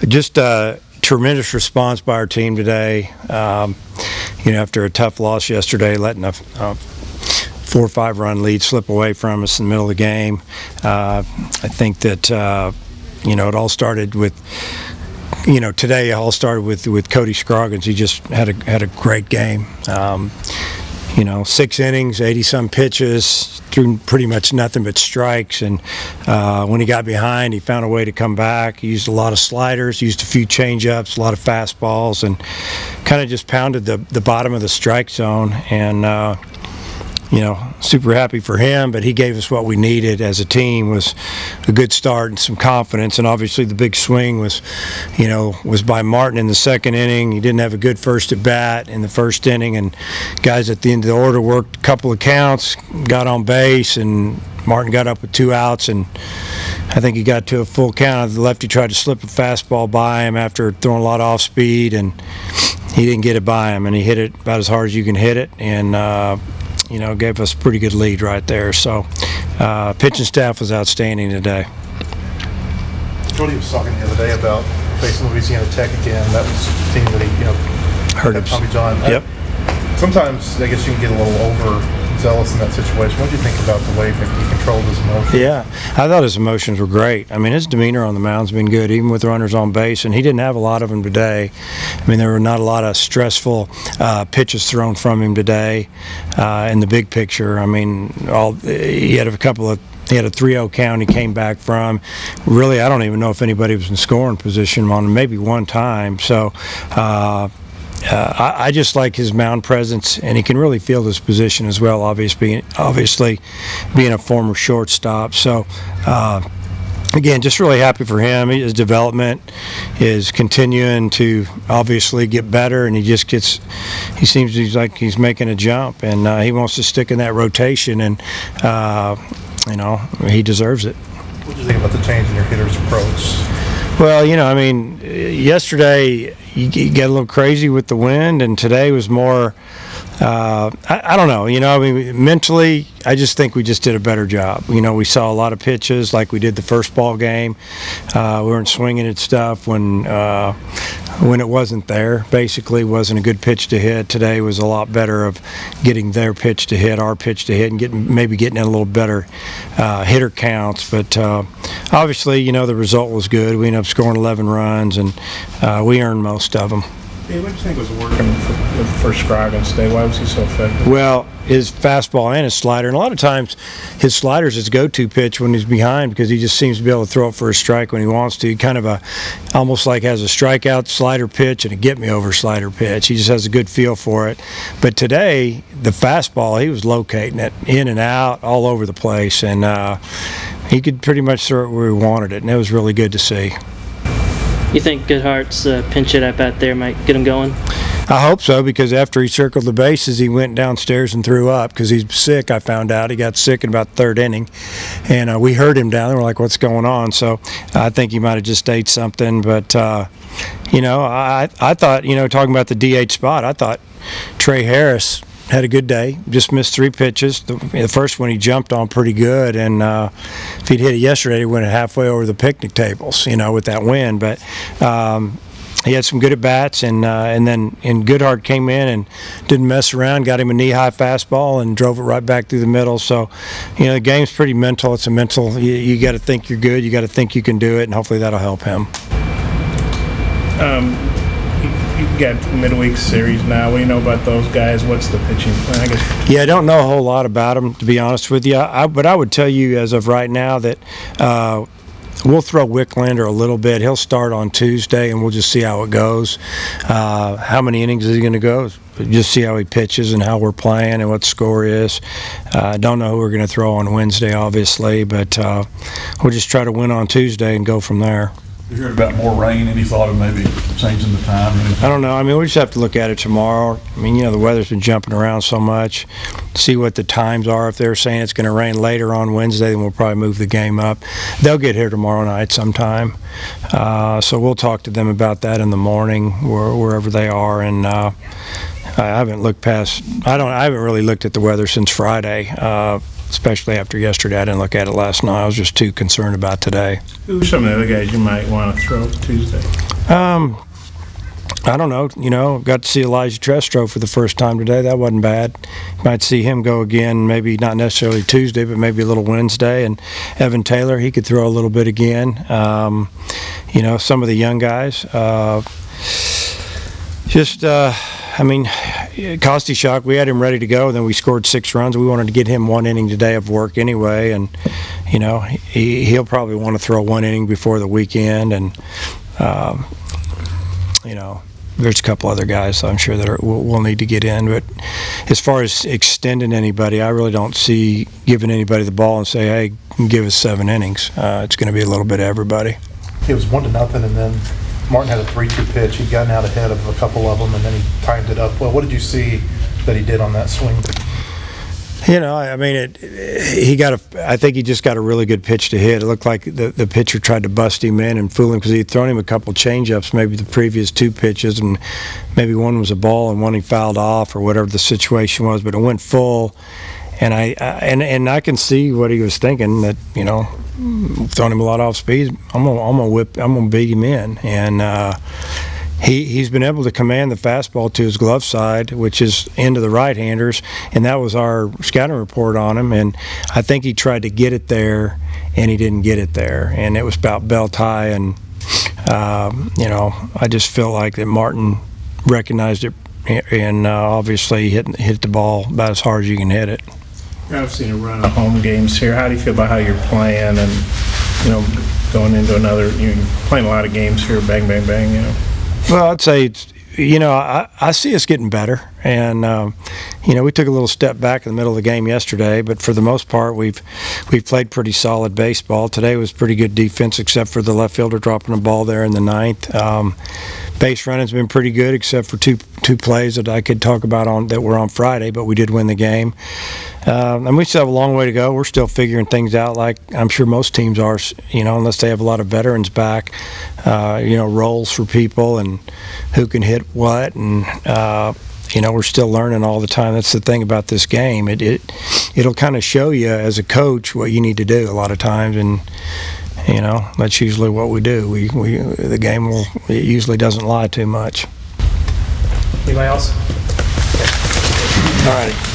Just a tremendous response by our team today. After a tough loss yesterday, letting a 4 or 5 run lead slip away from us in the middle of the game. I think that it all started with today. It all started with Cody Scroggins. He just had a great game. 6 innings, 80-some pitches, threw pretty much nothing but strikes. And when he got behind, he found a way to come back. He used a lot of sliders, used a few changeups, a lot of fastballs, and kind of just pounded the bottom of the strike zone. And super happy for him, but he gave us what we needed as a team, was a good start and some confidence. And obviously the big swing was by Martin in the 2nd inning. He didn't have a good first at bat in the 1st inning, and guys at the end of the order worked a couple of counts, got on base, and Martin got up with 2 outs, and I think he got to a full count. The lefty tried to slip a fastball by him after throwing a lot of off speed, and he didn't get it by him, and he hit it about as hard as you can hit it, and gave us a pretty good lead right there. So pitching staff was outstanding today. Cody was talking the other day about facing Louisiana Tech again. That was a team that he, heard him. Tommy John. Yep. Sometimes I guess you can get a little overzealous in that situation. What do you think about the way that he controlled his emotions? Yeah, I thought his emotions were great. I mean, his demeanor on the mound's been good, even with runners on base, and he didn't have a lot of them today. I mean, there were not a lot of stressful pitches thrown from him today in the big picture. I mean, he had a 3-0 count he came back from. Really, I don't even know if anybody was in scoring position on him, maybe one time. So I just like his mound presence, and he can really feel his position as well, obviously being a former shortstop. So again, just really happy for him. His development is continuing to obviously get better, and he seems like he's making a jump, and he wants to stick in that rotation, and he deserves it. What do you think about the change in your hitter's approach? Well, yesterday you get a little crazy with the wind, and today was more, I don't know, mentally, I just think we just did a better job. We saw a lot of pitches like we did the first ball game. We weren't swinging at stuff when it wasn't there. Basically, wasn't a good pitch to hit. Today was a lot better of getting their pitch to hit, our pitch to hit, and maybe getting in a little better hitter counts. But obviously, the result was good. We ended up scoring 11 runs, and we earned most of them. Hey, what do you think was working for Scroggins today? Why was he so effective? Well, his fastball and his slider, and a lot of times his slider is his go-to pitch when he's behind, because he just seems to be able to throw it for a strike when he wants to. He kind of almost like has a strikeout slider pitch and a get-me-over slider pitch. He just has a good feel for it. But today, the fastball, he was locating it in and out all over the place, and he could pretty much throw it where he wanted it, and it was really good to see. You think Goodhart's pinch hit out there might get him going? I hope so, because after he circled the bases, he went downstairs and threw up because he's sick. I found out he got sick in about the 3rd inning, and we heard him down there. We're like, what's going on? So I think he might have just ate something. But, I thought, talking about the DH spot, I thought Trey Harris had a good day, just missed 3 pitches. The first one he jumped on pretty good, and if he'd hit it yesterday, he went halfway over the picnic tables, with that win. But he had some good at-bats, and then Goodhart came in and didn't mess around, got him a knee-high fastball and drove it right back through the middle. So, the game's pretty mental. It's a mental, you got to think you're good, you got to think you can do it, and hopefully that'll help him. You've got midweek series now. What do you know about those guys? What's the pitching plan? I guess. Yeah, I don't know a whole lot about them, to be honest with you. But I would tell you as of right now that we'll throw Wicklander a little bit. He'll start on Tuesday, and we'll just see how it goes. How many innings is he going to go? Just see how he pitches and how we're playing and what the score is. I don't know who we're going to throw on Wednesday, obviously, but we'll just try to win on Tuesday and go from there. You heard about more rain. Any thought of maybe changing the time? I don't know. I mean, we just have to look at it tomorrow. I mean, the weather's been jumping around so much. See what the times are. If they're saying it's going to rain later on Wednesday, then we'll probably move the game up. They'll get here tomorrow night sometime. So we'll talk to them about that in the morning, wherever they are. And I haven't looked past. I haven't really looked at the weather since Friday. Especially after yesterday. I didn't look at it last night. I was just too concerned about today. Who are some of the other guys you might want to throw Tuesday? I don't know. You know, got to see Elijah Trestro for the first time today. That wasn't bad. Might see him go again, maybe not necessarily Tuesday, but maybe a little Wednesday. And Evan Taylor, he could throw a little bit again. You know, some of the young guys. I mean, Kostichuk, we had him ready to go, and then we scored 6 runs. We wanted to get him 1 inning today of work anyway, and, you know, he'll probably want to throw 1 inning before the weekend, and, you know, there's a couple other guys I'm sure that we'll need to get in. But as far as extending anybody, I really don't see giving anybody the ball and say, hey, give us 7 innings. It's going to be a little bit of everybody. It was 1-0, and then Martin had a 3-2 pitch. He'd gotten out ahead of a couple of them, and then he timed it up. Well, what did you see that he did on that swing? You know, I mean, I think he just got a really good pitch to hit. It looked like the pitcher tried to bust him in and fool him because he'd thrown him a couple changeups, maybe the previous 2 pitches, and maybe one was a ball and one he fouled off or whatever the situation was. But it went full, and I can see what he was thinking, that, you know, throwing him a lot off speed, I'm gonna beat him in, and he's been able to command the fastball to his glove side, which is into the right-handers, and that was our scouting report on him. And I think he tried to get it there, and he didn't get it there, and it was about belt high. And you know, I just feel like that Martin recognized it, and obviously hit the ball about as hard as you can hit it. I've seen a run of home games here. How do you feel about how you're playing, and, you know, going into another, you're playing a lot of games here, bang, bang, bang, you know? Well, I'd say, you know, I see us getting better, and you know, we took a little step back in the middle of the game yesterday, but for the most part, we've played pretty solid baseball. Today was pretty good defense, except for the left fielder dropping a ball there in the 9th. Base running's been pretty good, except for two plays that I could talk about that were on Friday, but we did win the game. And we still have a long way to go. We're still figuring things out, like I'm sure most teams are, you know, unless they have a lot of veterans back, you know, roles for people and who can hit what, and you know, we're still learning all the time. That's the thing about this game. It'll kind of show you as a coach what you need to do a lot of times, and you know, that's usually what we do. The game it usually doesn't lie too much. Anybody else? All right.